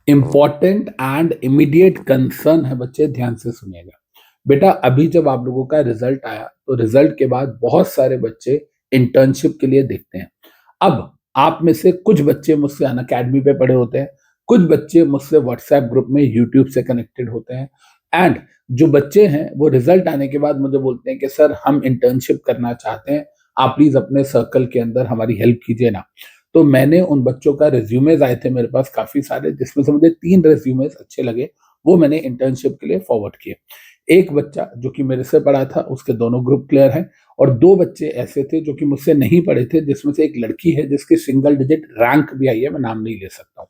Important and immediate concern है बच्चे, ध्यान से सुनिएगा। बेटा अभी जब आप लोगों का रिजल्ट आया तो रिजल्ट के बाद बहुत सारे बच्चे इंटर्नशिप के लिए देखते हैं। अब आप में से कुछ बच्चे मुझसे अनअकैडमी पे पढ़े होते हैं, कुछ बच्चे मुझसे व्हाट्सएप ग्रुप में यूट्यूब से कनेक्टेड होते हैं एंड जो बच्चे हैं वो रिजल्ट आने के बाद मुझे बोलते हैं कि सर हम इंटर्नशिप करना चाहते हैं, आप प्लीज अपने सर्कल के अंदर हमारी हेल्प कीजिए ना। तो मैंने उन बच्चों का रिज्यूमेज आए थे मेरे पास काफी सारे, जिसमें से मुझे 3 रिज्यूमेज अच्छे लगे, वो मैंने इंटर्नशिप के लिए फॉरवर्ड किए। एक बच्चा जो कि मेरे से पढ़ा था उसके दोनों ग्रुप क्लियर हैं और 2 बच्चे ऐसे थे जो कि मुझसे नहीं पढ़े थे, जिसमें से एक लड़की है जिसकी सिंगल डिजिट रैंक भी आई है, मैं नाम नहीं ले सकता हूँ।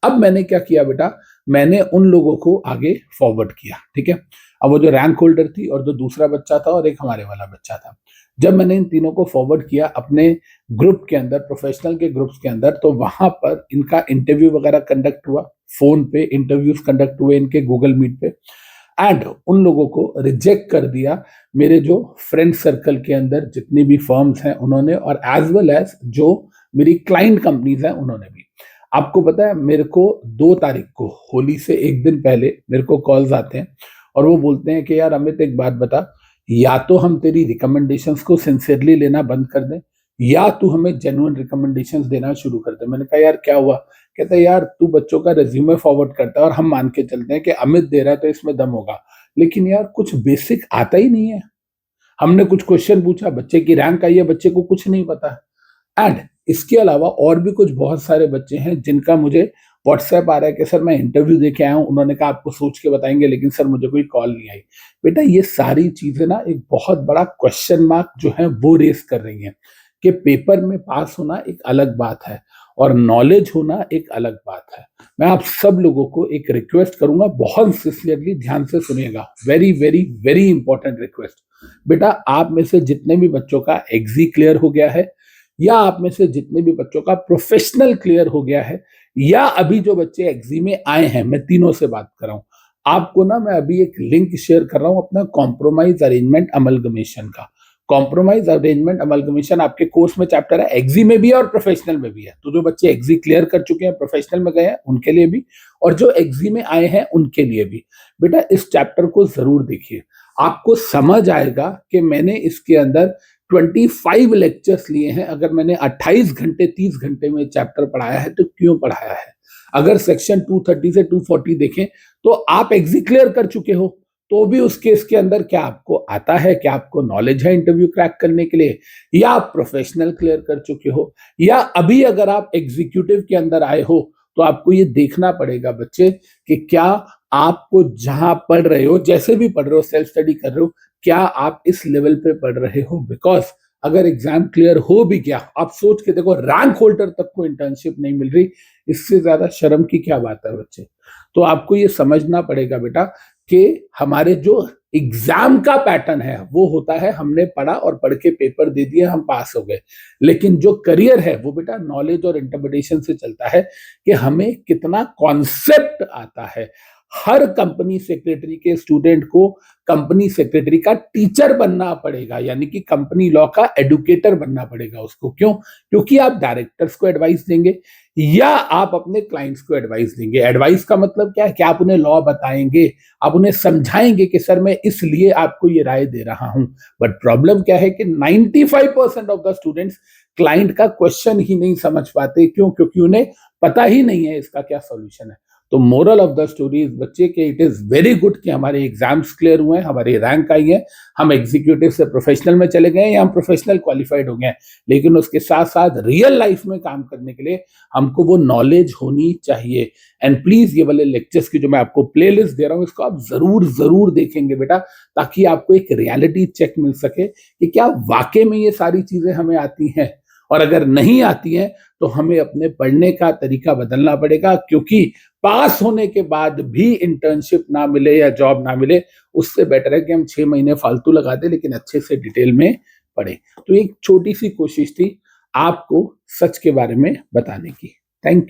अब मैंने क्या किया बेटा, मैंने उन लोगों को आगे फॉरवर्ड किया, ठीक है। अब वो जो रैंक होल्डर थी और जो दूसरा बच्चा था और एक हमारे वाला बच्चा था, जब मैंने इन तीनों को फॉरवर्ड किया अपने ग्रुप के अंदर, प्रोफेशनल के ग्रुप्स के अंदर, तो वहां पर इनका इंटरव्यू वगैरह कंडक्ट हुआ, फोन पे इंटरव्यूज कंडक्ट हुए इनके गूगल मीट पे एंड उन लोगों को रिजेक्ट कर दिया मेरे जो फ्रेंड सर्कल के अंदर जितनी भी फर्म्स हैं उन्होंने, और एज वेल एज जो मेरी क्लाइंट कंपनीज हैं उन्होंने भी। आपको पता है मेरे को 2 तारीख को होली से एक दिन पहले मेरे को कॉल्स आते हैं और वो बोलते हैं कि यार अमित एक बात बता, या तो हम तेरी रिकमेंडेशंस को सिंसियरली लेना बंद कर दें या तू हमें जेन्युइन रिकमेंडेशंस देना शुरू कर दे। मैंने कहा यार क्या हुआ? कहता है यार तू बच्चों का रिज्यूमे फॉरवर्ड करता है और हम मान के चलते हैं कि अमित दे रहा है तो इसमें दम होगा, लेकिन यार कुछ बेसिक आता ही नहीं है। हमने कुछ क्वेश्चन पूछा, बच्चे की रैंक आई है, बच्चे को कुछ नहीं पता है। एंड इसके अलावा और भी कुछ बहुत सारे बच्चे हैं जिनका मुझे व्हाट्सएप आ रहा है कि सर मैं इंटरव्यू दे के आया हूँ, उन्होंने कहा आपको सोच के बताएंगे, लेकिन सर मुझे कोई कॉल नहीं आई। बेटा ये सारी चीजें ना एक बहुत बड़ा क्वेश्चन मार्क जो है वो रेस कर रही हैं कि पेपर में पास होना एक अलग बात है और नॉलेज होना एक अलग बात है। मैं आप सब लोगों को एक रिक्वेस्ट करूंगा, बहुत सिंसियरली ध्यान से सुनिएगा, very very very important request. बेटा आप में से जितने भी बच्चों का एग्जी क्लियर हो गया है या आप में से जितने भी बच्चों का प्रोफेशनल क्लियर हो गया है या अभी जो बच्चे एग्जी में आए हैं, मैं तीनों से बात कर रहा हूं, आपको ना मैं अभी एक लिंक शेयर कर रहा हूं अपना कॉम्प्रोमाइज अरेंजमेंट अमलगमेशन का। कॉम्प्रोमाइज अरेंजमेंट अमलगमेशन आपके कोर्स में चैप्टर है, एग्जी में भी है और प्रोफेशनल में भी है। तो जो बच्चे एग्जी क्लियर कर चुके हैं, प्रोफेशनल में गए हैं, उनके लिए भी, और जो एग्जी में आए हैं उनके लिए भी। बेटा इस चैप्टर को जरूर देखिए, आपको समझ आएगा कि मैंने इसके अंदर 25 लेक्चर्स लिए हैं। अगर मैंने 28 घंटे 30 घंटे में चैप्टर पढ़ाया है तो क्यों पढ़ाया है? अगर सेक्शन 230 से 240 देखें तो आप एग्जी क्लियर कर चुके हो, तो भी उस केस के अंदर क्या आपको आता है, क्या आपको नॉलेज है इंटरव्यू क्रैक करने के लिए, या आप प्रोफेशनल क्लियर कर चुके हो, या अभी अगर आप एग्जीक्यूटिव के अंदर आए हो, तो आपको ये देखना पड़ेगा बच्चे कि क्या आपको जहां पढ़ रहे हो, जैसे भी पढ़ रहे हो, सेल्फ स्टडी कर रहे हो, क्या आप इस लेवल पे पढ़ रहे हो? बिकॉज अगर एग्जाम क्लियर हो भी गया, आप सोच के देखो रैंक होल्डर तक को इंटर्नशिप नहीं मिल रही, इससे ज्यादा शर्म की क्या बात है बच्चे। तो आपको ये समझना पड़ेगा बेटा कि हमारे जो एग्जाम का पैटर्न है वो होता है हमने पढ़ा और पढ़ के पेपर दे दिए, हम पास हो गए, लेकिन जो करियर है वो बेटा नॉलेज और इंटरप्रिटेशन से चलता है कि हमें कितना कॉन्सेप्ट आता है। हर कंपनी सेक्रेटरी के स्टूडेंट को कंपनी सेक्रेटरी का टीचर बनना पड़ेगा, यानी कि कंपनी लॉ का एडुकेटर बनना पड़ेगा उसको। क्यों? क्योंकि आप डायरेक्टर्स को एडवाइस देंगे या आप अपने क्लाइंट्स को एडवाइस देंगे। एडवाइस का मतलब क्या है कि आप उन्हें लॉ बताएंगे, आप उन्हें समझाएंगे कि सर मैं इसलिए आपको ये राय दे रहा हूं। बट प्रॉब्लम क्या है कि 95% ऑफ द स्टूडेंट्स क्लाइंट का क्वेश्चन ही नहीं समझ पाते। क्यों? क्योंकि उन्हें पता ही नहीं है इसका क्या सॉल्यूशन है। तो moral of the story is बच्चे के इट इज वेरी गुड कि हमारे एग्जाम्स क्लियर हुए हैं, हमारी रैंक आई है, हम एग्जीक्यूटिव से प्रोफेशनल में चले गए या हम प्रोफेशनल क्वालिफाइड हो गए, लेकिन उसके साथ साथ रियल लाइफ में काम करने के लिए हमको वो नॉलेज होनी चाहिए। एंड प्लीज ये वाले लेक्चर्स की जो मैं आपको प्लेलिस्ट दे रहा हूँ इसको आप जरूर जरूर देखेंगे बेटा, ताकि आपको एक रियलिटी चेक मिल सके कि क्या वाकई में ये सारी चीजें हमें आती हैं, और अगर नहीं आती हैं तो हमें अपने पढ़ने का तरीका बदलना पड़ेगा। क्योंकि पास होने के बाद भी इंटर्नशिप ना मिले या जॉब ना मिले, उससे बेटर है कि हम 6 महीने फालतू लगा दें लेकिन अच्छे से डिटेल में पढ़े। तो एक छोटी सी कोशिश थी आपको सच के बारे में बताने की। Thank you.